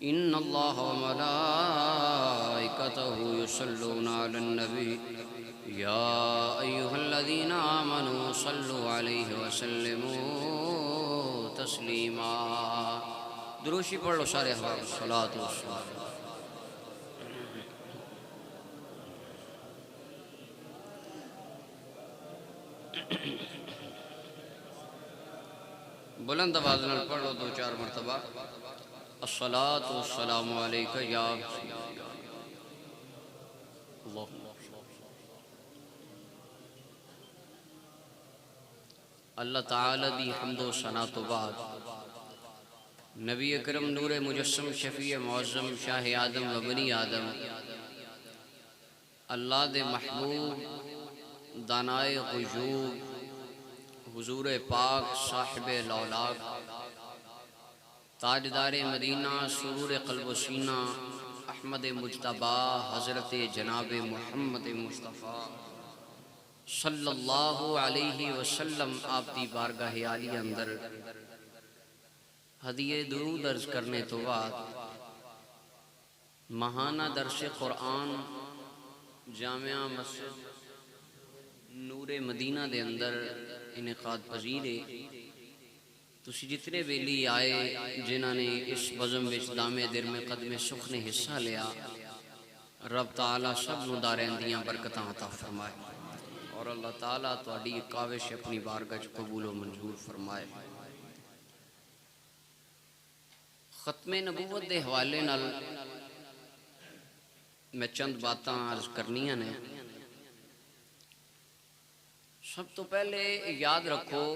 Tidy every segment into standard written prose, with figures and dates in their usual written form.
इन्नल्लाह व मलाइकतहु युसल्लूना अलन नबी या अय्युहल्लज़ीना आमनू सल्लु अलैहि व सल्लिमू तस्लीमा। दुरूशी पढ़ लो सारे अहबाब। सलात व सलाम। बुलंद आवाज़ नाल पढ़ लो 2-4 मरतबा। अस्सलातु वस्सलामु अलैका या अल्लाह। अल्लाह ताला दी हम्दो सना तो बाद नबी अकरम नूर मुजस्सम शफी मुअज़्ज़म शाह आदम व बनी आदम अल्लाह दे महबूब दानाए गुयूब हुजूर पाक साहिब लौलाक ताजदार मदीना सुरूर क़ल्ब सीना अहमद मुज्तबा हज़रत जनाब मुहम्मद मुस्तफ़ा सल्लल्लाहु अलैहि वसल्लम आपकी बारगाह आली अंदर हदिये दुरूद अर्ज करने तो बाद महाना दर्श कुरान जामिया मस्जिद नूरे मदीना दे अंदर इनेकाद पजीर है। तुसी जितने बेली आए जिन्होंने इस बज़म विच दामे दिर में कदमे सुख ने हिस्सा लिया, रब ताला सब नूं दारें दियां बरकतां अता फरमाए और अल्लाह ताला तुहाडी काविश अपनी बारगाह च कबूल व मंजूर फरमाए। खत्मे नबूवत के हवाले नाल मैं चंद बातां अर्ज करनियां ने। सब तो पहले याद रखो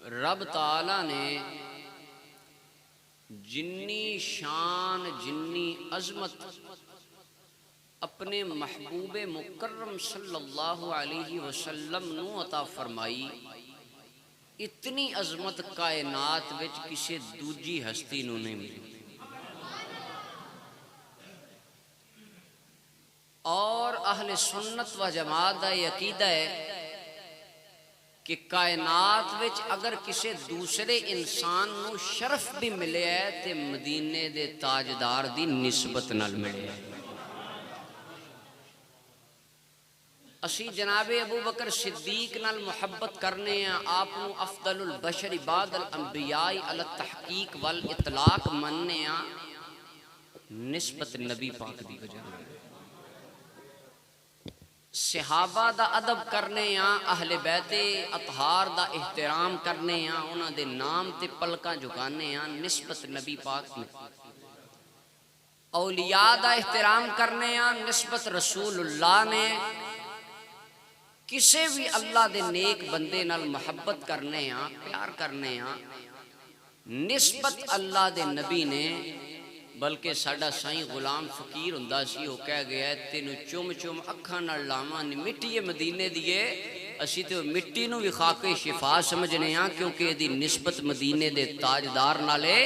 रब ताला ने जिन्नी शान जिन्नी अजमत अपने महबूबे मुकर्रम सल्लल्लाहु अलैहि वसल्लम नू अता फरमाई, इतनी अजमत कायनात विच किसी दूजी हस्ती नू नहीं मिली। और अहले सुन्नत व जमात का अकीदा है कि कायनात विच अगर किसी दूसरे इंसान नू शरफ भी मिले है तो मदीने दे ताजदार दी निस्बत नाल मिले है। असी जनाबे अबू बकर सिद्दीक नाल मुहब्बत करने हैं, आप नू अफदलुल बशर बादल अंबियाई अल तहकीक वल इतलाक मनने हैं निस्बत नबी पाक दी वजह। सहाबा दा अदब करने हैं, अहले बैते अतहार दा एहतराम करने हैं, उन्हां दे नाम ते पलकां झुकाने हैं निस्बत नबी पाक में। औलिया दा एहतराम करने हैं निस्बत रसूलुल्लाह ने। किसी भी अल्लाह दे नेक बंदे नाल मुहब्बत करने हैं, प्यार करने हैं निस्बत अल्लाह दे नबी ने। बल्कि साडा साईं गुलाम फकीर हुंदा सी, वो कह गया तेनू चुम चुम अखां नाल लावां मिट्टी मदीने दिए। असी तो मिट्टी नू भी खाके शिफा समझने हाँ, क्योंकि यदि निस्बत मदीने दे ताजदार नाले।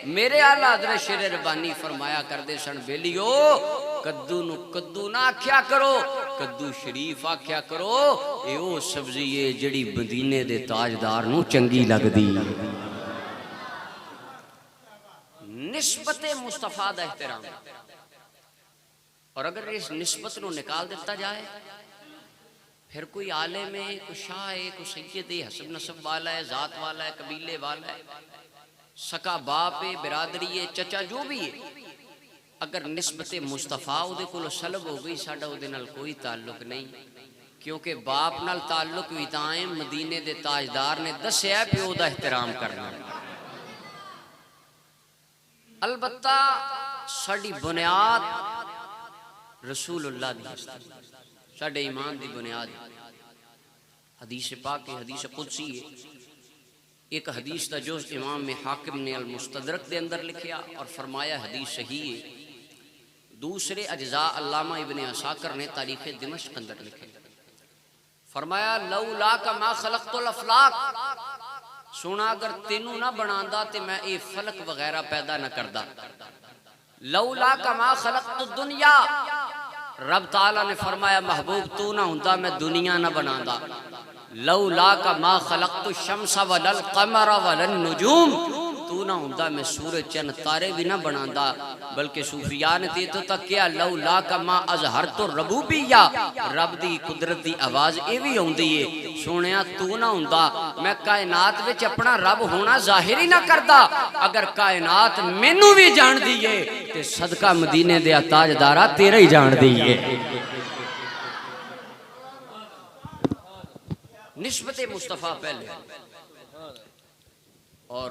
मेरे आला हज़रत शेर रब्बानी फरमाया करते सन, बेलियो कद्दू नू कद्दू ना आख्या करो, कद्दू शरीफ आख्या करो। ये वो सब्जी है जिहड़ी मदीने दे ताजदार नू चंगी लगदी। निस्बत मुस्तफा दा एहतराम। और अगर इस निस्बत को निकाल दिता जाए फिर कोई आलिम है, कोई शाह है, कोई सैयद है, हसब नसब वाला है, जात वाला है, कबीले वाला है, सका बाप है, बिरादरी है, चचा जो भी है, अगर निस्बत मुस्तफा उहदे कोलों सलब हो गई, साडा उहदे नाल कोई ताल्लुक नहीं। क्योंकि बाप नाल ताल्लुक भी तां है, मदीने दे ताजदार ने दस्सिया प्यो दा एहतराम करना। अलबत्ता साडी बुनियाद रसूलुल्लाह दी हस्ती, साडे ईमान दी बुनियाद हदीस पाक है, हदीस कुदसी है। एक हदीस का जो इमाम में हाकिम ने अल मुस्तदरक के अंदर लिखा और फरमाया हदीस सही है। दूसरे अज्जा अल्लामा इब्ने असाकर ने तारीख़ दिमश्क अंदर लिखे, फरमाया लौला का मा खलक़तुल अफ़लाक, सुना अगर तेनू ना बनांदा ते मैं ये फलक वगैरह पैदा न करदा। लौला का मा खलक़तु दुनिया, रब ताला ने फरमाया महबूब तू ना हुंदा मैं दुनिया ना बनांदा। लौला का मा खलक़तु शम्स वलल क़मर वलन नुजूम, तू तू ना हुंदा मैं सूरज चन तारे भी ना बनांदा। बल्कि सूफिया ने ते तो तक क्या लौ ला का मा अजहर तो रबूबिया, रब दी कुदरत दी आवाज ये भी आउंदी है, सोनिया तू ना हुंदा मैं कायनात विच अपना रब होना जाहिर ही ना करदा। अगर कायनात मैनू भी जान दी है ते सदका मदीने दे ताजदारा तेरा ही जान दी है। निस्बत मुस्तफ़ा पहले और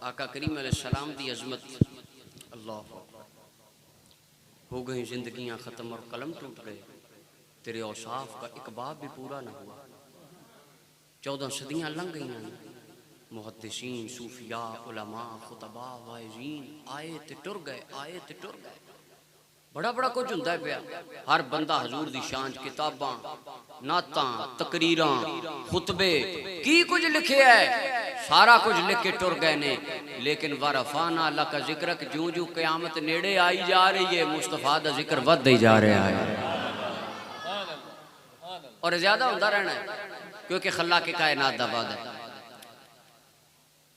आका करीम अलैहिस्सलाम दी अजमत। अल्लाह हो गई जिंदगियां ख़त्म और कलम टूट गए, तेरे औसाफ का एक बाब भी पूरा ना हुआ। 14 सदियां लंघ गई, मुहद्दिसीन सूफिया उलमा खुतबा वाइज़ीन आए ते टुर गए, आए ते टुर गए। बड़ा बड़ा कुछ होंदा है पिया। हर बंदा हजूर दी शान किताबां नातां तकरीरां खुतबे की कुछ लिखे है, सारा कुछ लिख के टुर गए ने। लेकिन वरफाना लका जिक्रक जूं जूं क़यामत नेड़े आई जा रही है, मुस्तफ़ा दा जिक्र वधदा ही जा रहा है और ज्यादा होता रहना है, क्योंकि खल्ला के कायनात दा वादा है।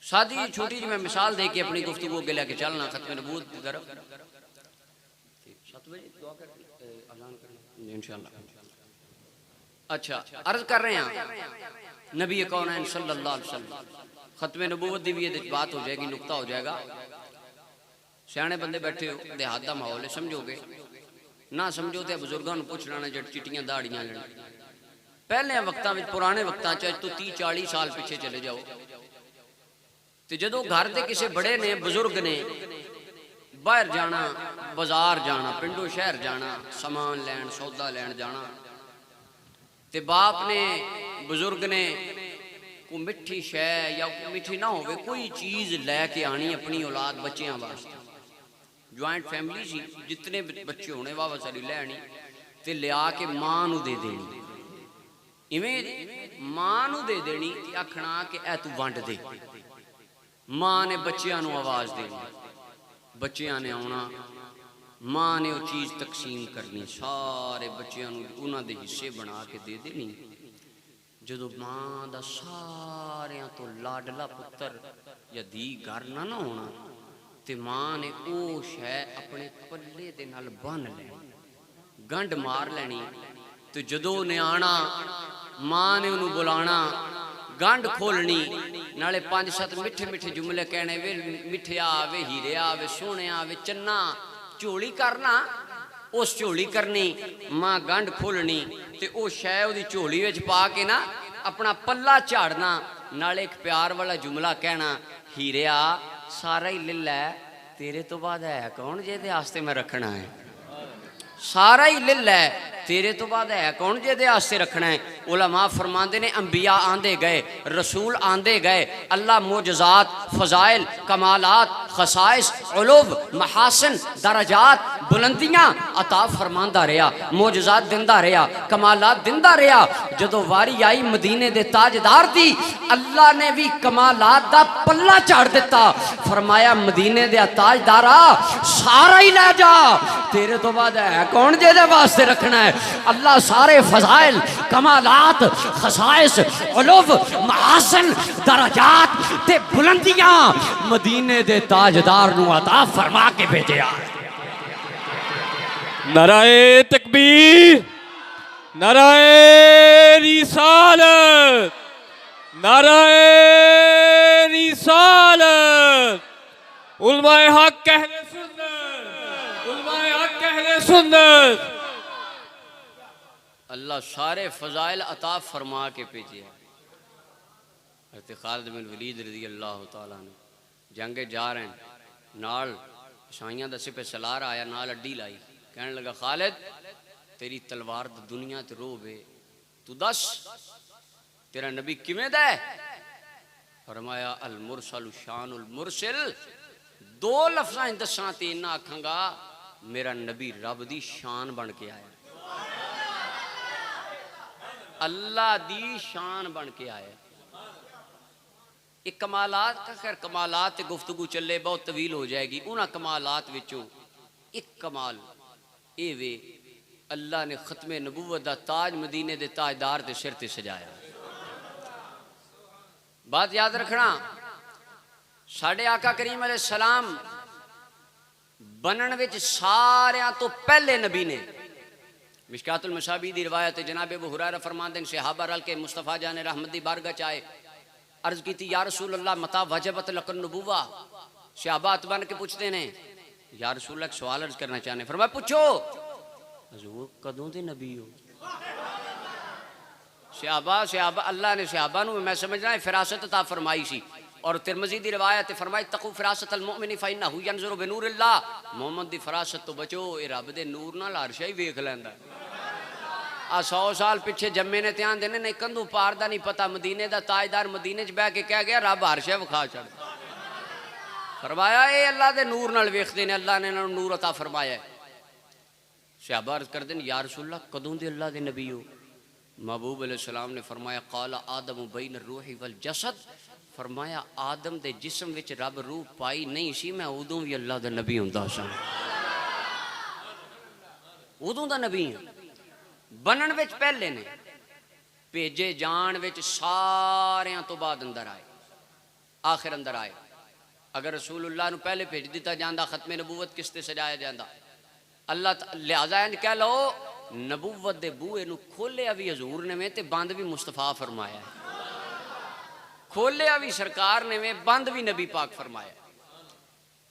सादी छोटी जी मैं मिसाल दे के अपनी गुफ्तगू के लेके चलना खत्म नबूवत की तरफ। 7 बजे दुआ करके ऐलान करना इंशाअल्लाह। अच्छा अर्ज कर रहे हैं नबी कौनैन सल्लल्लाहु अलैहि वसल्लम खत्म नबूवत दी भी ये बात हो जाएगी, नुक्ता हो जाएगा। सियाने बंदे बैठे हो, देहात का माहौल है, समझोगे ना समझो तो बुजुर्गों को पूछ लेना जट चिट्टियां दाड़ियां लेना। पहले वक्तां विच पुराने वक्तां च तो 30-40 साल पीछे चले जाओ तो जदों घर के किसी बड़े ने बुजुर्ग ने बाहर जाना, बाजार जाना, पिंडों शहर जाना, समान लैन सौदा लैन जाना, ते बाप ने बुजुर्ग ने को मिठी शै या मिठी ना हो कोई चीज़ लैके आनी अपनी औलाद बच्चों वास्ते। ज्वाइंट फैमिली सी, जितने बच्चे होने वाह सारी लैनी ते लिया के मां नू दे देनी, इवें मां नू दे देनी ते आखना कि ऐ तू वंड दे। मां ने बच्चों नू आवाज़ देनी, बच्चों ने आना, मां ने वो चीज़ तकसीम करनी, सारे बच्चों उन्होंने दे हिस्से बना के दे देनी। जो मां दा सारियां तो लाडला पुत्र या धी घर ना ना होना ते मां ने वो शै अपने पल्ले दे नाल बन लैनी, गंढ मार लैनी। तो जदों ने आना मां ने उन्होंने बुलाना, गंढ खोलनी, नाले 5-7 मिठे मिठे जुमले कहने, वे मिठिया वे हीरिया वे सोहणिया वे चन्ना, झोली करना, उस झोली करनी, मां गंढ खोलनी ते ओ शै उहदी झोली विच पा के ना अपना पल्ला झाड़ना, नाले एक प्यार वाला जुमला कहना, हीरिया सारा ही लिल्ला है, तेरे तो बाद है कौन जेदे आस्ते मैं रखना है, सारा ही लिल्ला है, तेरे तो बाद है कौन जेदे आस्ते रखना है। उलमा फरमाते ने अंबिया आंदे गए, रसूल आंदे गए, अल्लाह मोजज़ात फ़ज़ाइल कमालात खसाइस उलूब महासन दरजात बुलंदियां अता फरमांदा रहा, मोजज़ात दिंदा रहा, कमालात दिंदा रहा। जदों वारी आई मदीने दे ताजदार दी, अल्लाह ने भी कमालात दा पल्ला झाड़ दिता, फरमाया मदीने दे ताजदारा सारा ही लै जा, तेरे तो बाद है कौन जेदे वास्ते रखना है। अल्लाह सारे फजाइल कमालात खसाइस उलूब महासन दरजात ते बुलंदियां मदीने दे ताजदार नू अता फरमा के भेजा। नाराए तकबीर, नाराए रिसालत, नाराए रिसालत। उलमाए हक कहले सुन्नत, उलमाए हक कहले सुन्नत। अल्लाह सारे फजाइल अता फरमा के भेजे। हज़रत खालिद बिन वलीद रज़ी अल्लाह तआला ने जंगे जा रहे हैं, नाल ईसाइयां दा सिपह सलार आया, नाल अड्डी लाई, कहने लगा खालिद तेरी तलवार दी दुनिया ते रोब है, तू दस तेरा नबी किवें दा है। फरमाया अल मुरसलु शानुल मुरसिल, 2 लफ्ज़ां दसां ते इन्ना आखांगा मेरा नबी रब दी शान बन के आया, अल्लाह दी शान बन के आया। एक कमालात का खैर कमालात गुफ्तगू चले बहुत तवील हो जाएगी, उन्होंने कमालात विचों एक कमाल ये वे अल्लाह ने खत्मे नबूवत दा ताज मदीने दे ताजदार के सिर ते सजाया। बात याद रखना, साढ़े आका करीम अलैहि सलाम बनन विच सारियां तो पहले नबी ने। मिशकातुल मसाबी दी रिवायत है, जनाब अबू हुरैरा फरमाते हैं सहाबा रल के मुस्तफा जाने रहमत दी बारगाह च आए, अर्ज की या रसूल अल्लाह मता वजबत लकन नबुवा। सहाबा हाथ बन के पूछते ने या रसूल अल्लाह सवाल अर्ज करना चाहने, फरमाया पूछो। हुजूर कदों दे नबी हो? सहाबा अल्लाह ने सहाबा नूं मैं समझना है फिरासत अता फरमाई सी। और तिरमिज़ी दी रिवायत है फरमाई तकू फिरासत अल मुमिन फइन्नहु यंजुरु बिनूरिल्लाह, मोहम्मद दी फरासत तो बचो, ये रब दे नूर नाल हर शै वेख लैंदा। आ 100 साल पिछे जम्मे ने ध्यान देने नहीं कंधू पार दा नहीं पता, मदीने दा ताजदार मदीने च बह के कह गया रब हर शै विखा छड़। फरमाया ये अल्लाह दे नूर नाल वेखदे ने, अल्लाह ने इन्हां नूं नूर अता फरमाया है। सहाबा अर्ज करदे ने या रसूल अल्लाह कदों दे अल्लाह दे नबी हो? महबूब अलैहिस्सलाम ने फरमाया काला आदम बैन रूही वल जसद, फरमाया आदम दे जिस्म विच रब रूह पाई नहीं सी, मैं उदों भी अल्लाह दा नबी हुंदा सा, उदों दा नबी हां। बनन विच पहले ने, भेजे जान विच सारियां तो बाद अंदर आए, आखिर अंदर आए। अगर रसूलुल्लाह नूं पहले भेज दिता जांदा खत्मे नबूवत किस ते सजाया जांदा। अल्लाह लिहाजा इंज कह लो नबूवत दे बूहे नूं खोलिया भी हजूर ने में ते बंद भी मुस्तफा फरमाया है, खोलिया भी सरकार ने में बंद भी नबी पाक फरमाया।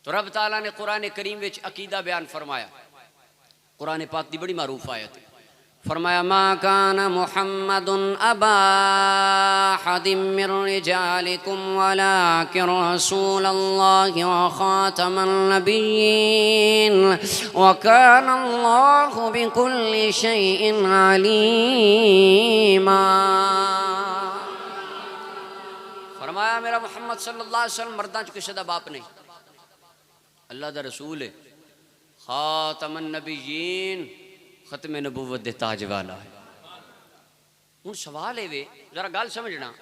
तो रब ताला ने कुरान करीम विच अकीदा बयान फरमाया। कुरान पाक दी बड़ी मारूफ आयत है, फरमाया मा कान मुहम्मदुन अबा हदिम मिर रिजालिकुम वलाकिन रसूलल्लाहि व खातमन नबिय्यीन व कान अल्लाहु बिकुल्लि शैइन अलीमा। फरमाया मेरा मुहम्मद सल्लल्लाहु अलैहि वसल्लम मर्दां च किसी दा बाप नहीं, अल्लाह दा रसूल है, खातमन नबिय्यीन, खत्मे नबूवत दे ताज वाला है। हुण सवाल एवे, जरा गल समझना,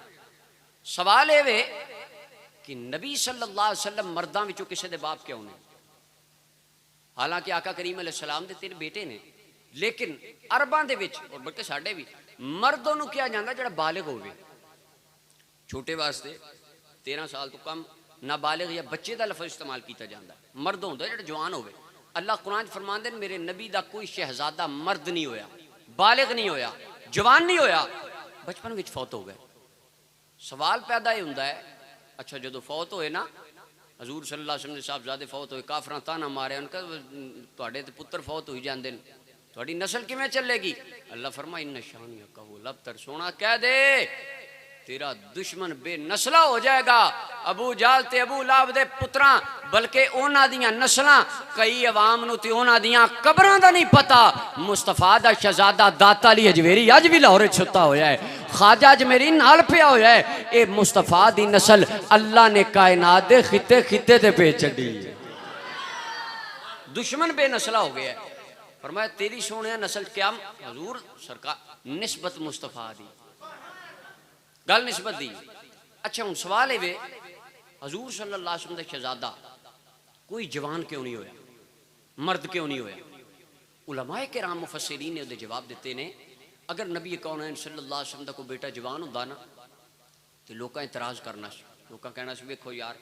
सवाल एवे कि नबी सल्लल्लाहु अलैहि वसल्लम मर्दां विचों किसी दे बाप क्यों नहीं? हालांकि आका करीम अलैहि सलाम दे 3 बेटे ने, लेकिन अरबां दे विच और बल्कि साडे भी मर्दों नूं किया जांदा जेड़ा बालिग होवे। छोटे वास्ते 13 साल तो कम नाबालिग या बच्चे का लफ्ज़ इस्तेमाल किया जाता है। मर्द होंदा जेड़ा जवान होवे। अल्लाह कुरान फरमांदे ने मेरे नबी दा कोई शहजादा मर्द नहीं होया, बालिग नहीं होया, जवान नहीं होया, बचपन विच फौत हो गए। सवाल पैदा ये हुंदा है, अच्छा जो फौत होए ना, हजूर सल्लल्लाहु अलैहि वसल्लम दे साहबजादे फौत होए, काफरां ताना मारे, उनका तुहाडे ते पुत्र फौत होई जांदे ने, तुहाडी नस्ल किवें चलेगी? अल्लाह फरमाए इन्ना शानिया कहो लबतर, सोना कह दे तेरा दुश्मन बेनस्ला हो जाएगा। अबू जाल ते अबू लाब दे पुत्रां, बल्कि उन्हां दियां नस्लां कई अवाम नूं ते उन्हां दियां कबरां दा नहीं पता। मुस्तफा दा शहजादा दाता अली अजवेरी अज भी लाहौर छुत्ता होया है, ख्वाजा अजमेरी नाल पिया होया है। ये मुस्तफा दी नस्ल अल्लाह ने कायनात दे खिते खिते ते भेज छड्डी। दुश्मन बेनस्ला हो गया है। फरमाया तेरी सोने नस्ल क्या? हजूर सरकार निस्बत मुस्तफा दी गल निस्बत दी। अच्छा हुण सवाल है वे हजूर सल्लल्लाहु अलैहि वसल्लम दा शहजादा कोई जवान क्यों नहीं होया, मर्द क्यों नहीं होया? उलमाए किराम मुफस्सिरीन ने उहदे जवाब दिते ने, अगर नबी कौनैन सल्लल्लाहु अलैहि वसल्लम दा कोई बेटा जवान हुंदा ना तो लोकां इतराज करना सी, लोकां कहना सी वेखो यार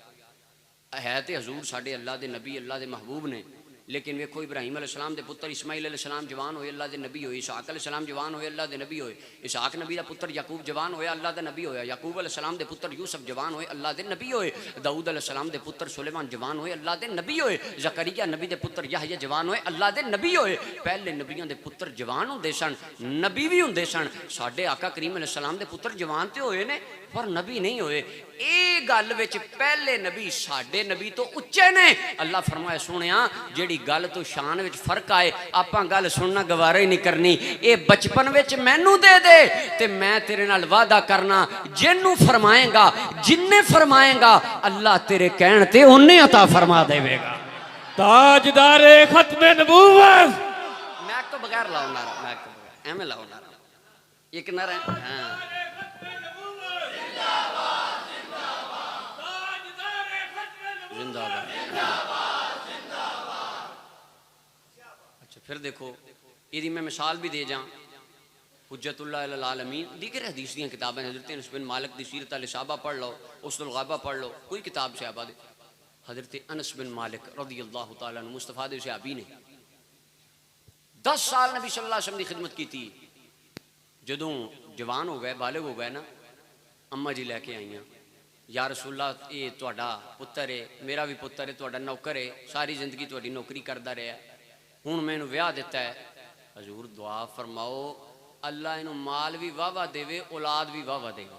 है तो हजूर साडे अल्लाह दे नबी अल्लाह दे महबूब ने, लेकिन वेखो इब्राहिम अलैहिस्सलाम दे पुत्र इस्माइल अलैहिस्सलाम जवान होए अल्लाह दे नबी होए, इसहाक अलैहिस्सलाम जवान होए अल्लाह दे नबी होए, इसहाक नबी दा पुत्र याकूब जवान होया अल्लाह दे नबी होया, याकूब अलैहिस्सलाम दे पुत्र यूसुफ जवान होए अल्लाह दे नबी होए, दाऊद अलैहिस्सलाम दे पुत्र सुलेमान जवान होए अल्लाह दे नबी होए, जकरिया नबी दे पुत्र याहया जवान होए अल्लाह दे नबी होए। पहले नबियां दे पुत्र जवान हुंदे सन, नबी भी हुंदे सन। साडे आका करीम अलैहिस्सलाम दे पुत्र जवान ते होए ने पर नबी नहीं होए। ये गल विच पहले नबी साडे नबी तो उच्चे ने। अल्लाह फरमाया सुनिया जेड़ी गल तो शान विच फर्क आए आपां गल सुनना गवारा ही नहीं करनी। ये बचपन विच मैनू दे दे ते मैं तेरे नाल वादा करना जिन्नू फरमाएगा जिन्ने फरमाएगा अल्लाह तेरे कहण ते उन्ने अता फरमा देवेगा। ताजदारे खत्मे नबूवत। मैक तो बगैर लाओ नारा, मैक तो बगैर एवें लाओ नारा, एक नारा। हाँ जिंदाबाद। अच्छा फिर देखो यदि मैं मिसाल भी दे जा, हुज्जतुल्लाह अल आलमीन दीगर हदीस दी किताबें हज़रत अनस बिन मालिक दी सीरत अल सहाबा पढ़ लो, उसदुल गाबा पढ़ लो, कोई किताब सहाबा दे हज़रत अनस बिन मालिक रज़ियल्लाहु तआला अन्हु मुस्तफ़ा दे सहाबी ने 10 साल नबी सल्लल्लाहु अलैहि वसल्लम की खिदमत की थी। जदों जवान हो गए, बालिग हो गए ना, अम्मा जी लैके आईयां, या रसूलल्लाह ये तुहाडा पुत्तर है, मेरा भी पुत्तर है, तुहाडा नौकर है, सारी जिंदगी तुहाडी नौकरी करदा रहा, हुण मैनूं विआह दिता है, हजूर दुआ फरमाओ अल्लाह इनू माल भी वाहवा देवे, औलाद भी वाहवा देवे।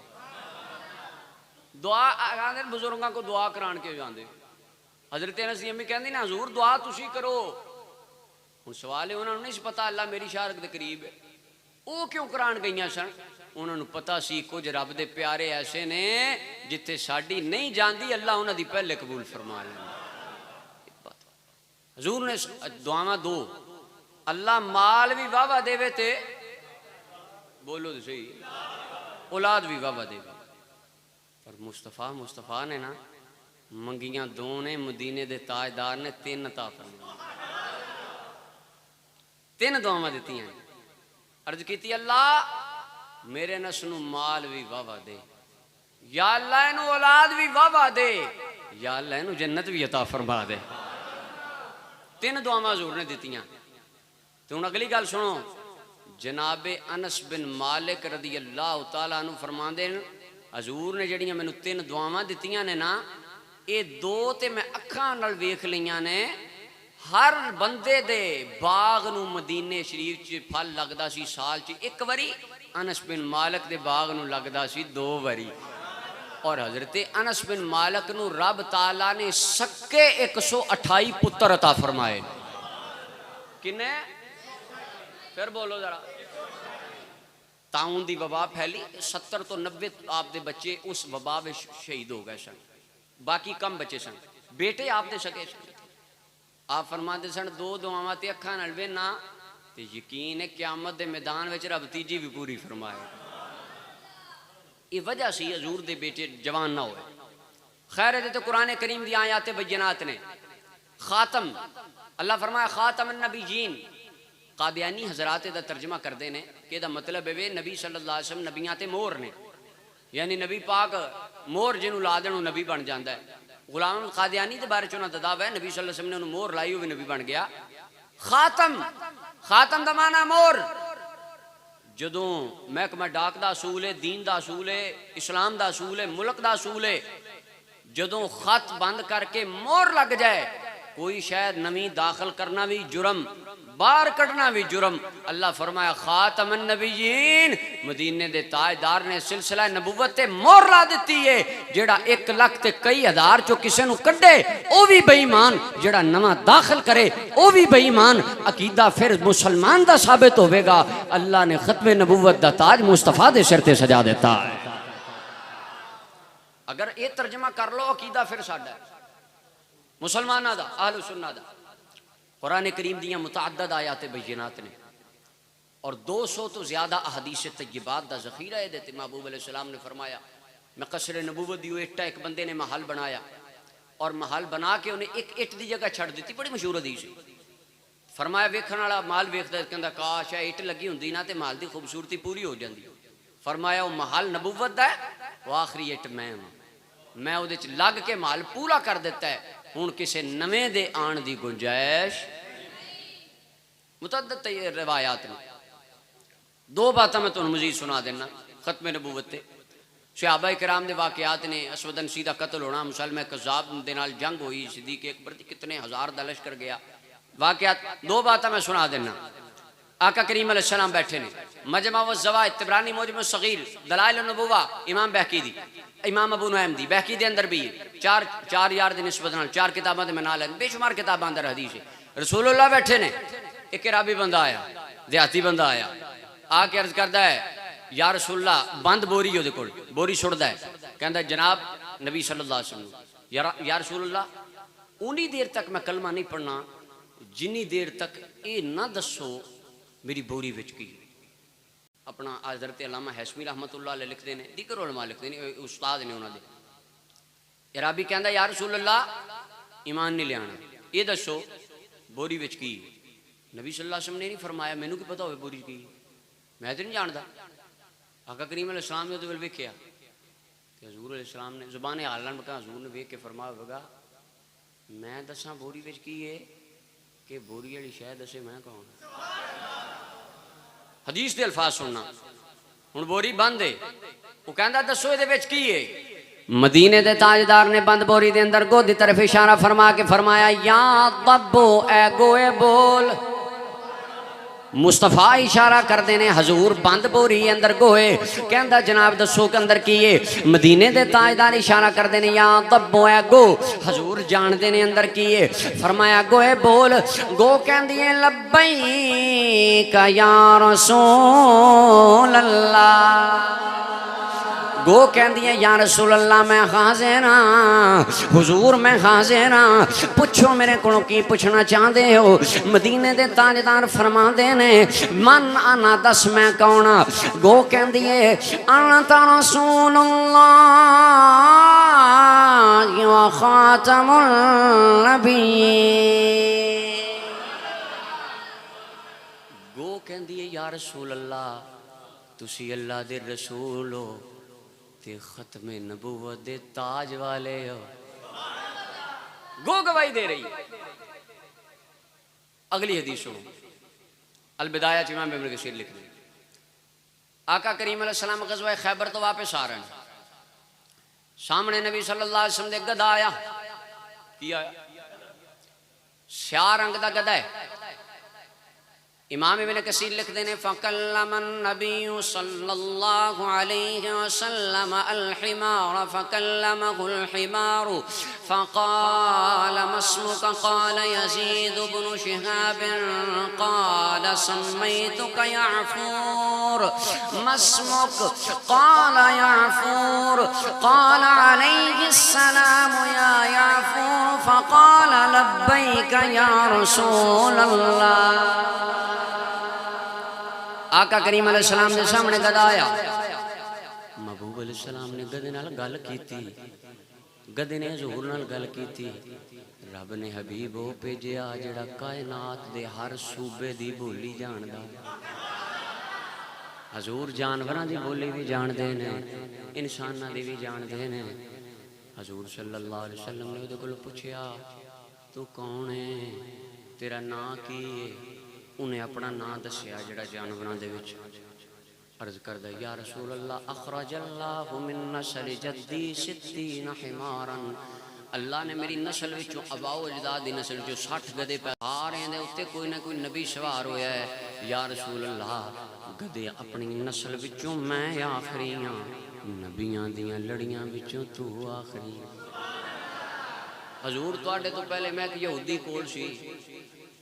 दुआ आंदे बुजुर्गों को दुआ करान के जाते। हजरत अनस दी अम्मी कहंदी ना हजूर दुआ तुसी करो। हुण सवाल है उन्होंने नहीं पता अल्लाह मेरी शारक दे करीब है, वो क्यों करान गईयां सन? उन्होंने पता सी कुछ रब दे प्यारे ऐसे ने जिथे साडी नहीं जाती अल्लाह उन्हां दी पहले कबूल फरमा लैंदा। हजूर ने दुआवां दो, अल्लाह माल भी वाहवा देवे ते बोलो तो सही औलाद भी वाहवा देवे। पर मुस्तफा ने ना मंगियां दो ने, मदीने दे ताजदार ने 3 अता फरमाए, 3 दुआवां दित्तियां। अर्ज की अल्लाह मेरे नस नूं माल भी वाहवा दे, या अल्लाह इनू औलाद भी वाहवा दे, या अल्लाह इनू जन्नत भी अता फरमा दे। 3 दुआवां हजूर ने दित्तियां। तो हुण अगली गल सुनो, जनाबे अनस बिन मालिक रज़ियल्लाहु तआला अन्हु फरमांदे ने हजूर ने जड़ियां मैनू 3 दुआवां दित्तियां ने ना, ये 2 ते मैं अखां नाल वेख लईयां ने। हर बंदे दे बाग नूं मदीने शरीफ च फल लगदा सी साल च 1 वारी, अनस बिन मालिक दे बाग नूं लगदा सी 2 वारी। और हजरत अनस बिन मालिक नूं रब ताला ने सक्के 128 पुत्र अता फरमाए। किन्ने? फिर बोलो जरा। ताउन दी वबा फैली, 70 तो 90 आपदे बच्चे उस वबा में शहीद हो गए सन, बाकी कम बच्चे सन, बेटे आपदे सके सन। आप फरमाते सन 2 दुआवां ते अखां नाल वेना ते यकीन है क़यामत दे मैदान विच रब तीजी भी पूरी फरमाए। ये वजह सी हजूर दे बेटे जवान ना होए। खैर ये तो कुरान करीम दी आयात बय्यनात ने। खातम अल्लाह फरमाया खातम नबीयीन, कादियानी हजरात दा तर्जमा करते हैं कि इसका मतलब है नबी सल्लल्लाहु अलैहि वसल्लम नबियां ते मोहर ने, यानी नबी पाक मोहर जिन्हों ला देन नबी बन जाता है। गुलाम कादियानी के बारे उन्होंने दावा है नबी सल्लल्लाहु अलैहि वसल्लम ने उन्होंने मोहर लाई, वो भी नबी बन गया। खातम, खातम का माना मोहर। जदों महकमा डाक का असूल है, दीन का असूल है, इस्लाम का असूल है, मुल्क का असूल है, जदों खत बंद करके मोहर लग जाए, कोई शायद नवी दाखिल करना भी जुर्म, बाहर कढ़ना भी जुर्म। अल्लाह फरमाया खातमन नबीयीन, मदीने दे ताजदार ने सिलसिला नबुवत ते मोहर ला दी है। जेड़ा 1 लाख ते कई हज़ार चो किसी नूं कढ़े वो भी बेईमान, जेड़ा नवा दाखिल करे वो भी बेईमान। अकीदा फिर मुसलमान दा साबित होवेगा। अल्लाह ने खत्मे नबुवत दा ताज मुस्तफा दे सिर ते सजा दिता है। अगर ये तर्जमा कर लो अकीदा फिर साडा मुसलमाना दा, अहले सुन्नत दा। कुरान करीम दियां मुतअद्दिद आयात बय्यनात ने और 200 तो ज्यादा अहदीस तय्यबात दा ज़ख़ीरा है। देते महबूब अलैहिस्सलाम ने फरमाया मैं कसर नबूवत दी इट्टा एक बंदे ने महल बनाया और महल बना के उन्हें एक इट की जगह छड़ दी। बड़ी मशहूर हदीस है। फरमाया वेखण वाला माल वेखदा कहंदा काश है इट लगी हुंदी ना ते महल की खूबसूरती पूरी हो जाती। फरमाया वो महल नबूवत दा है, वो आखिरी इट मैं उहदे च लग के महल पूरा कर दिता है। हुण किसी नवे दे आण दी गुंजाइश। मुतअद्दिद रिवायात ने 2 बातें मैं तुहानूं मजीद सुना देना खत्मे नबूवत ते। सहाबा किराम दे वाक़यात ने। असवदन सी दा कत्ल होना, मुसलमान कज़्ज़ाब दे नाल जंग हुई, सिद्दीक़ अकबर दी कितने हज़ार दा लश्कर गया। वाक़यात 2 बातें मैं सुना देना। आका करीम अलैहिस्सलाम बैठे ने, मजमा व ज़वाइद तिबरानी मुजम सगीर, दलाइल नबुवा इमाम बहकी दी, इमाम अबू नुऐम दी, बहकी दे अंदर भी 4 यार दी निस्बत नाल 4 किताबां दे मैं नाल बेशुमार किताबां अंदर हदीस है। रसूलुल्लाह बैठे ने, एक राबी बंदा आया, देहाती बंदा आया, आके अर्ज करदा है या रसूलल्लाह, बंद बोरी ओहदे कोल, बोरी सुटदा है, कहंदा जनाब नबी सल्लल्लाहु अलैहि वसल्लम या रसूलल्लाह उन्नी देर तक मैं कलमा नहीं पढ़ना जिन्नी देर तक ये ना दसो मेरी बोरी विच की। अपना हज़रत अल्लामा हैशमी रहमतुल्लाह अलैह लिखते हैं, दीगर उलमा लिखते हैं, उस्ताद ने उन्होंने। राबी कहता या रसूलल्लाह ईमान नहीं लियाना, ये दसो बोरी विच की। नबी सल्लल्लाहु अलैहि वसल्लम ने नहीं फरमाया मैनू की पता हो बोरी की। मैं तो नहीं जानता। आका करीम अलैहिस्सलाम ने उहदे वेख्या ते हजूर अलैहिस्सलाम ने जुबान हालन बका हजूर ने वेख के फरमाया होगा मैं दसा बोरी विच की है कि बोरी वाली शह दसे मैं कौन। हदीस के अल्फाज सुनना। हुण बोरी बंद है, वो कहंदा दसो इहदे विच की है। मदीने दे ताजदार ने बंद बोरी दे अंदर गो दी तरफ इशारा फरमा के फरमाया या दब्बो ए गोए बोल। मुस्तफा इशारा करते ने हजूर बंद बोरी अंदर गोए। कहंदा जनाब दसो के अंदर की है। मदीने दे ताजदार इशारा करते ने या दब्बो ए गो। हजूर जानते ने अंदर की है। फरमाया गोए बोल। गो कहंदी है लब्बैक या रसूल अल्लाह। गो कहती है या रसूल अल्लाह मैं हाजिर हाँ। हुजूर मैं हाजिर हाँ, पुछो मेरे को की पूछना चाहते हो। मदीने दे ताजदार फरमाते ने मन आना दस मैं कौन। गो कहती है अना ता रसूल अल्लाह व खातमुल नबी। गो कहती है या रसूल अल्लाह तुसी अल्लाह दे रसूल हो ते खत्मे नबूवत दे ताज वाले हो। गो गवाही दे रही। अगली हदीस सुनो। अलबिदाया च इमाम इब्न कसीर लिख रहे आका करीम अलैहिस्सलाम गज़वा खैबर तो वापस आ रहे हैं। सामने नबी सल्लल्लाहु अलैहि वसल्लम दे गधा आया। की आया? स्याह रंग दा गधा है। इमाम इब्न कसीर लिखते हैं फ़कल्लमन नबी सल्लल्लाहु अलैहि वसल्लम अल हिमार फ़कल्लमहुल हिमार फ़क़ाल मस्मुक क़ाल यज़ीद इब्न शिहाब क़ाल सम्मैतुक यअफ़ूर मस्मुक क़ाल यअफ़ूर क़ाल अलैहिस्सलाम या यअफ़ूर फ़क़ाल लब्बैक या रसूल अल्लाह। आका करीम अलैहिस्सलाम ने सामने गधा आया। महबूब अलैहिस्सलाम ने गधे नाल गल कीती। गधे ने हजूर नाल गल कीती। रब ने हबीब वो भेजिया जिहड़ा कायनात दे हर सूबे दी बोली जानदा। हजूर जानवरां दी बोली भी जानदे ने, इंसानां दी भी जानदे ने। हजूर सल्लल्लाहु अलैहि वसल्लम ने उहदे कोलों पुछया तू कौन है, तेरा नां की है। उन्हें अपना नाम दसिया जिहड़ा जानवरां दे विच। अर्ज करदा या रसूल अल्लाह अखरजल्लाहु मिन नस्ल जद्दी सित्तीन हिमारन। अल्लाह ने मेरी नस्ल विचों अबाओ अजदाद दी नस्ल जो 60 गधे पैदा दे उत्ते कोई ना कोई नबी सवार होया है। या रसूल अल्लाह गधे अपनी नस्ल विचों मैं आखिरी हां, नबियां दियां लड़ियां विचों तू आखिरी। हजूर तुहाडे तो पहले मैं एक यहूदी कोल सी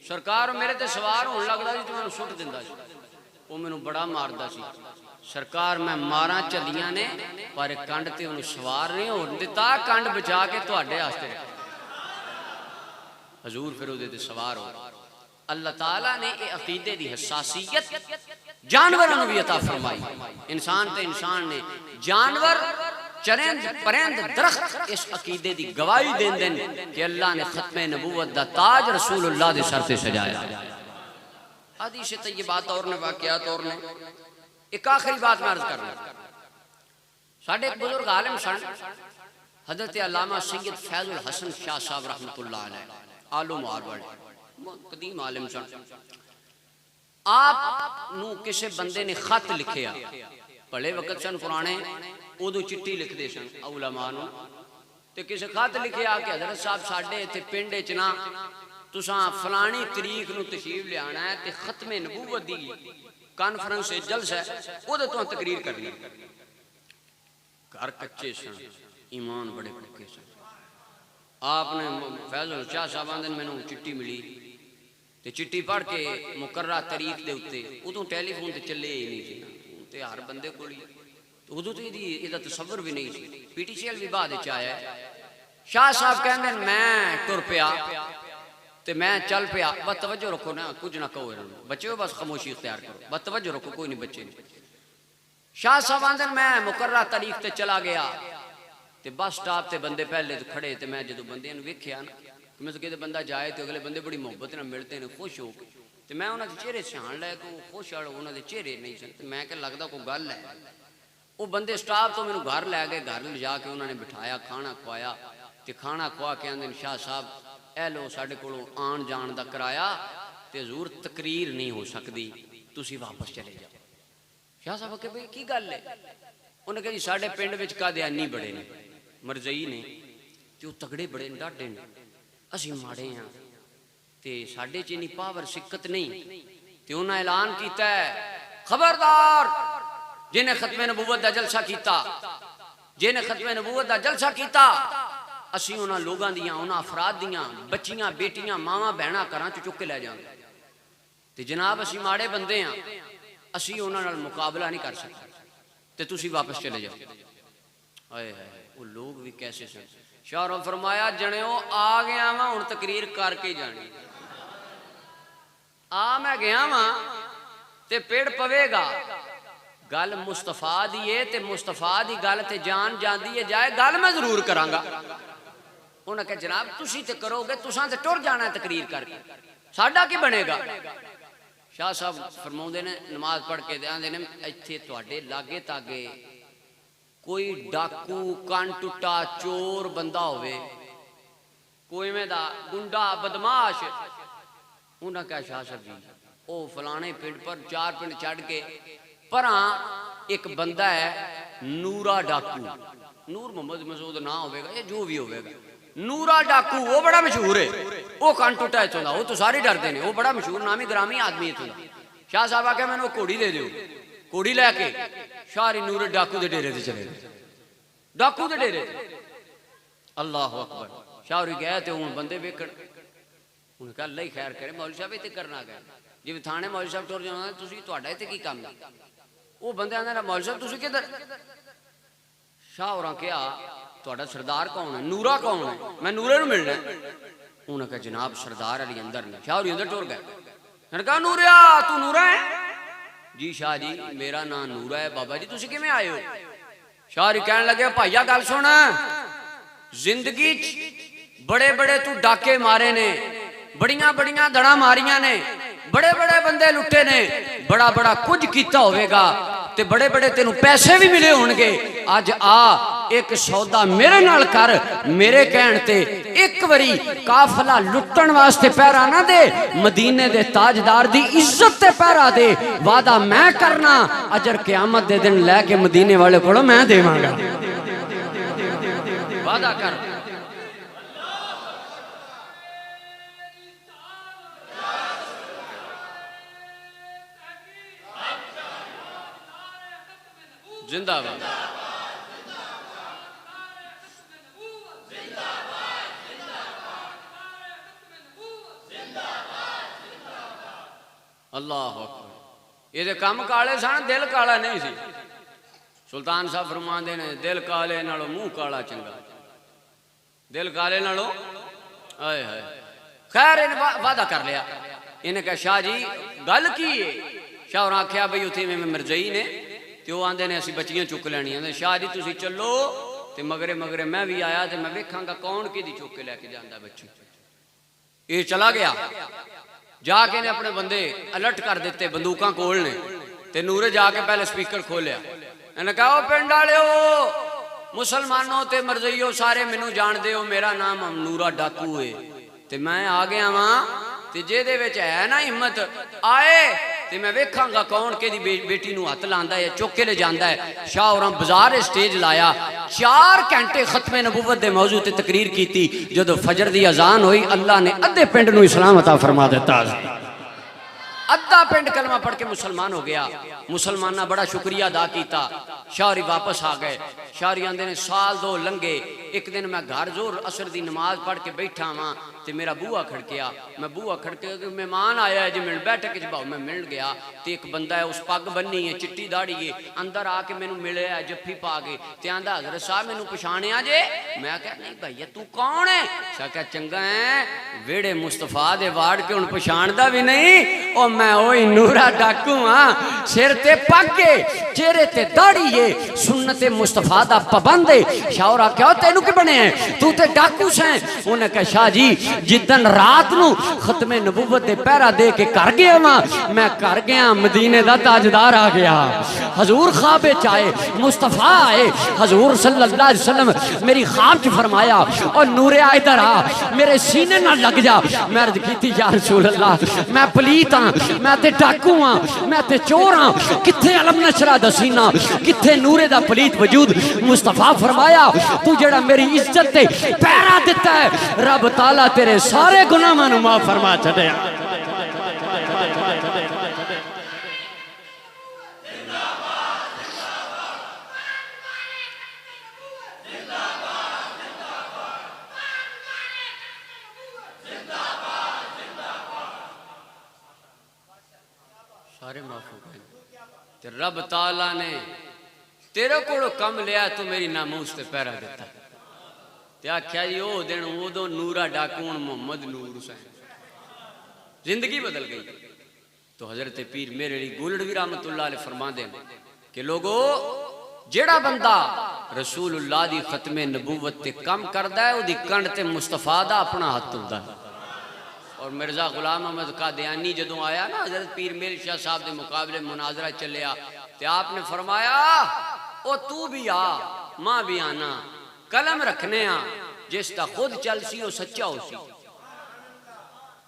सरकार मेरे ते सवार होने लगता जी तो मैं सुट दिंदा सी। वो मैनू बड़ा मारदा सी। सरकार मैं मारा चलियां ने पर कंड ते उन्हें सवार नहीं होने दिता, कंड बचा के तुहाडे वास्ते हजूर फिर उहदे ते सवार हो। अल्लाह ताला ने ये अकीदे दी हसासीयत जानवरों को भी अता फरमाई। इंसान ते इंसान ने जानवर चरिंद परिंद दरख्त इस अकीदे की गवाही देंदे कि अल्लाह ने खत्मे नबूवत दा ताज रसूलुल्लाह दे सर ते सजाया। हदीस तय्यबात और ने वाकयात और ने एक आखिरी बात मैं अर्ज करना। साडे एक बुजुर्ग आलिम सन हजरत अल्लामा सैयद फैजुल हसन शाह साहब रहमतुल्लाह अलैह आलू मारवाड़ कदीम आलिम सन। आप नू किसी बंदे ने खत लिखिया। भले वक्त सन पुराने उदो चिट्ठी लिखते सन उलमा नूं ते किसी खत लिखिया कि हजरत साहब साडे इत्थे पिंड च ना तुसां फलानी तरीक नूं तशरीफ लियाना है ते खत्मे नबूवत दी कॉन्फ्रेंस जलसा है उहदे तो तकरीर करनी। घर कच्चे सन, ईमान बड़े पक्के सन। आपने फैजुल शाह साहब आंदे मैनूं चिट्ठी मिली ते चिट्ठी पढ़ के मुकर्रा तरीक दे उत्ते उदों टैलीफोन ते चले ही नहीं सी ते हर बंदे कोल उदों तो इहदा तसव्वुर भी नहीं सी। पीटीसीएल भी बाद विच आया। शाह साहब कहंदे मैं टुर पिया ते मैं चल पिया। बस तवज्जो रखो ना, कुछ ना कहो इन्हां नूं, बच्चों बस खामोशी इख्तियार करो, बस तवज्जो रखो, कोई नहीं बच्चे नहीं। शाह साहब आंदे मैं मुकर्रा तरीक ते चला गया ते बस स्टॉप ते बंदे पहले तो खड़े ते मैं जो बंदे वेख्या ना मैं तो कहते बंदा जाए तो अगले बंदे बड़ी मोहब्बत नाल मिलते हैं, खुश हो के तो मैं उन्होंने चेहरे सियाण लिया कि खुश वाल उन्होंने चेहरे नहीं सन। तो मैं क्या लगता कोई गल है। वो बंदे स्टाफ तो मैंने घर लै गए, घर ले जाके उन्होंने बिठाया, खाना खुआया। तो खाना खुआ के आंदे शाह साहब ए लो साढ़े को आन जान का किराया, तो हजूर तकरीर नहीं हो सकती, तुसी वापस चले जाओ। शाह साहब के भाई की गल है? उन्हें कहा जी साढ़े पिंड में कादियानी बड़े ने, मरजई ने, तो तगड़े बड़े ने, डाडे ने, असी माड़े हाँ, तो साढ़े च इन्नी पावर सिक्कत नहीं। तो उन्हें ऐलान किया है, खबरदार जिन्हें खत्मे नबूवत का जलसा किया, जिन्हें खत्मे नबूवत का जलसा किया, असी उन्होंने लोगों दियां, उन्होंने अफराद दियां बच्चियां बेटियां मावां भैणां घर च चुक के लै जाएंगे। तो जनाब असी माड़े बंदे हाँ, असी उन्होंने मुकाबला नहीं कर सकते, तो तुसी वापस चले जाओ। हाय हाय वो लोग भी कैसे सन। शाह फरमाया जनेओ आ गया वा हुण तकरीर करके जानी। आ मैं गया वा ते पेड़ पवेगा। गल मुस्तफा दी है ते मुस्तफा दी गल ते जान जाती है जाए, गल मैं जरूर करांगा। उन्हें कहा जनाब तुसी ते करोगे, तुसां ते टुर जाना है तकरीर करके, साडा की बनेगा। शाह साहब फरमाउंदे ने नमाज पढ़ के आंदे ने इत्थे तुहाडे लागे तागे कोई डाकू कन टुटा चोर बंदा होवे, कोई में दा गुंडा बदमाश। उन्हें कहा शाह साहब जी ओ फलाने पिंड पर 4 पिंड छड़ के परा एक बंदा है नूरा डाकू, नूर मोहम्मद मसूद ना होगा या जो भी होगा, नूरा डाकू वो बड़ा मशहूर है, वो कन टुटा इतों का, वो तो सारे डरते हैं, वो बड़ा मशहूर नामी ग्रामी आदमी इतों का। शाह साहब आके मैंने वो घोड़ी दे दो, घोड़ी लैके शाहरी नूर डाकू के डेरे से चले गए, डाकू के डेरे। अल्लाह अकबर। शाहरी गए तो हूँ बंदे वेखण, उन्हें कहा अल्लाह ही खैर करे, मौलवी साहब इतने करना गए जिवें थाने मौलवी साहब टुर जाना, तुसीं तुहाडा इत्थे की काम है? वो बंदे आंदे मौलवी साहब तुसीं किधर? शाह होरां कहा तुहाडा सरदार कौन है? नूरा कौन है? मैं नूरे नूं मिलना। उन्हें कहा जनाब सरदार अली अंदर ने। शाह होरी अंदर टुर गए। उन्हें कहा नूरिया तू नूरा है? जी शाह जी मेरा नाम नूरा है। बाबा जी तुसीं किवें आए हो? शाह होरी कहण लगे भाईया गल सुन, जिंदगी बड़े बड़े तू डाके मारे ने, बड़ियां बड़ियां दड़ा मारियां ने, बड़े बड़े बंदे लुटे ने, बड़ा बड़ा कुछ किया होवेगा ते बड़े बड़े तेनू पैसे भी मिले होणगे। अज आ एक सौदा मेरे नाल कर, मेरे कहण ते एक बारी काफला लुटण वास्ते पैरा ना दे, मदीने दे ताजदार दी इज्जत ते पैरा दे। वादा मैं करना अजर क़यामत दे दिन लैके मदीने वाले कोलों मैं देवांगा। वादा कर। जिंदाबाद। अल्लाह अकबर। ये काम काले सन, दिल काला नहीं सी। सुल्तान साहब फरमांदे ने दिल काले नालों मुंह काला चंगा, दिल काले नालों आए हाय। खैर इन वादा कर लिया। इन्हें कहा शाह जी गल की है? शाह और आख्या बई उत्थे में मरजई ने, तो आंदे ने असीं बच्चियां चुक लैणियां। शाह जी तुसीं चलो, तो मगरे मगरे मैं भी आया, तो मैं वेखांगा कौन कि चुक के लैके जांदा बच्ची। ये चला गया, जाके ने अपने बंदे अलर्ट कर दिते, बंदूकां कोल ने। ते नूरे जाके पहले स्पीकर खोलिया, इन्हें कहा पिंड वालिओ मुसलमानों ते मरजईओ सारे मैनू जाणदे हो, मेरा नाम नूरा डाकू है, ते मैं आ गया वां, ते जेदे विच है ना हिम्मत आए ते मैं वेखांगा कौन कि बेटी नूं हत्थ लांदा है, चुक के ले जांदा है। शाह होरां बाजार स्टेज लाया, 4 घंटे खत्मे नबूवत दे मौजू ते तकरीर कीती। जदों फजर दी अजान हुई, अल्लाह ने अद्धे पिंड नूं इस्लाम अता फरमा दिता। अद्धा पिंड कलमा पढ़ के मुसलमान हो गया। मुसलमाना बड़ा शुक्रिया अदा किया। शाहरी वापस आ गए। शाहरी आंदे ने साल 2 लंघे। एक दिन मैं घर जोर असर दी नमाज पढ़ के बैठा वहाँ, तो मेरा बूआ खड़किया। मैं बूआ खड़के मेहमान आया है जी मिल, बैठक च भाव मैं मिल गया। तो एक बंदा है, उस पग बन्नी है, चिट्टी दाड़ी है, अंदर आके मैनू मिले है जफ्फी पा के, ते आंदा हजरत साहब मैनू पछाणिया जे? मैं क्या नहीं भैया तू कौन है? क्या चंगा है वेड़े मुस्तफा दे वाड़ के हुण पछाणदा भी नहीं, और मैं ओई नूरा डाकू हाँ, सिर ते पग चेहरे ते दाढ़ी है, सुन्नते मुस्तफा दा पाबंद है। शाह आख्या तेनू की बने है, तू ते डाकू से। उन्हें कहा शाह जी जिदन रात नू खत्मे नबूवत दे पहरा दे के घर गया वा, मैं घर गया मदीने दा ताजदार आ गया। हजूर ख्वाब च आए, मुस्तफा आए, हजूर सल्लल्लाहु अलैहि वसल्लम मेरी ख्वाब च फरमाया और नूरे आ इधर आ, मेरे सीने ना लग जा। मैं अर्ज की या रसूल अल्लाह मैं पलीत हाँ, मैं ते डाकू हाँ, मैं ते चोर हाँ, किथे अलम नशरा दा सीना, किथे नूरे दा पलीत वजूद। मुस्तफा फरमाया तू जेड़ा मेरी इज्जत ते पैरा दिता है, रब ताला तेरे सारे गुनाहां नू माफ फरमा छड़या। सारे माफ हो गए। ते रब ताला ने तेरे को कम लिया, तू मेरी नामूस ते पैरा दिता। ते आख्या जी ओ दिन उदो नूरा डाकून मोहम्मद नूर हुसैन, जिंदगी बदल गई। तो हजरत पीर मेरे लिए गुलड़वी रहमतुल्लाह अलैह फरमांदे कि लोगो जेड़ा बंदा रसूलुल्लाह दी खत्मे नबूवत ते कम करदा है, ओदी कंड ते मुस्तफा दा अपना हाथ हुंदा है। और मिर्जा गुलाम अहमद कादियानी जदों आया ना हजरत पीर मेल शाह साहब के मुकाबले मुनाजरा चलिया, तो आपने फरमाया ओ तू भी आ मां भी आना, कलम रखने आ, जिसका खुद चल सी वो सच्चा हो सी।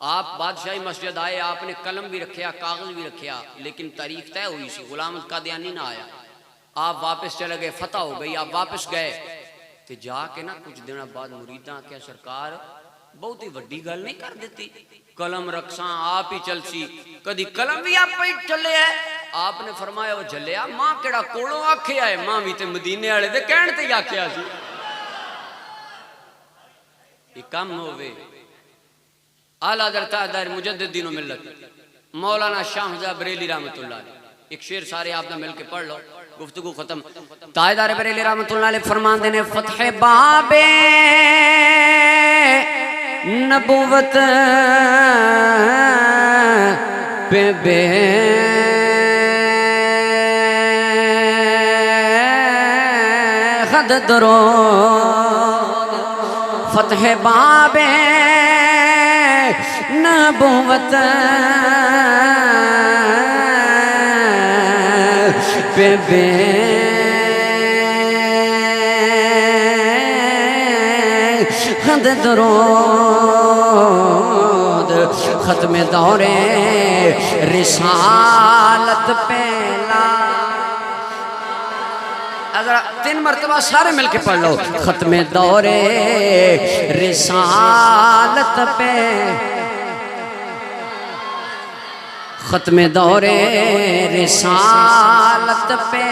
आप बादशाही मस्जिद आए, आपने कलम भी रखा कागज भी रखा, लेकिन तारीख तय हुई सी, गुलाम कादियानी ना आया। आप वापस चले गए, फतह हो गई, आप वापस गए तो जाके ना कुछ दिन बाद मुरीदा क्या सरकार बहुत ही वड्डी गल नहीं कर देती, कलम रखसा आप ही चलसी, कदी कलम भी आप ही चले है। आपने फरमाया वो झलिया मां केड़ा कोलों आख्या है, मां भी ते मदीने वाले दे कहण ते आख्या सी। ये कम होवे आला दरतादार मुजद्दिदीन मिल्लत मौलाना शाह हुसैन बरेली रहमतुल्लाह अलैह, एक शेर सारे आपने मिलके पढ़ लो, गुफ्तगू खत्म। ताजदार बरेली रहमतुल्लाह अलैह फरमाते ने फतह बाबे नबूवत पे बे खद दरो, फतह बाबे नबूवत पे बे खद दरूद, खत्म दौरे रिसालत पहला। अगर 3 मरतबा सारे मिलके पढ़ लो, खत्म दौरे रिसालत पे, खत्म दौरे रिसालत पे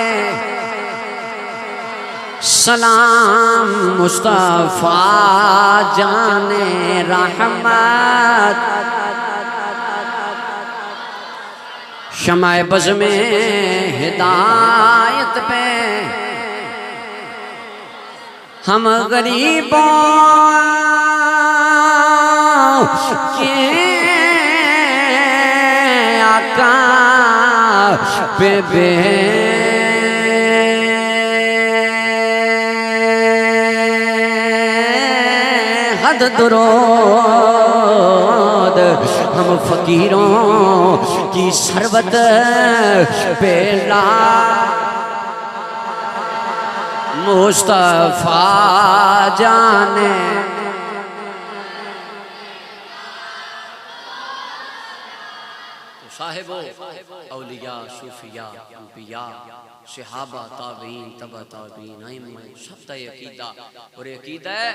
सलाम मुस्तफा जाने रहमत, शमाए बज़ में हिदायत पे हम गरीबों के आका पे बे हद दुरूद, हम फकीरों की सरबत पे ला मुस्तफा जाने। तो साहिबो औलिया सूफिया अंबिया सहाबा ताबीन तबा ताबीन सब का अकीदा और अकीदा है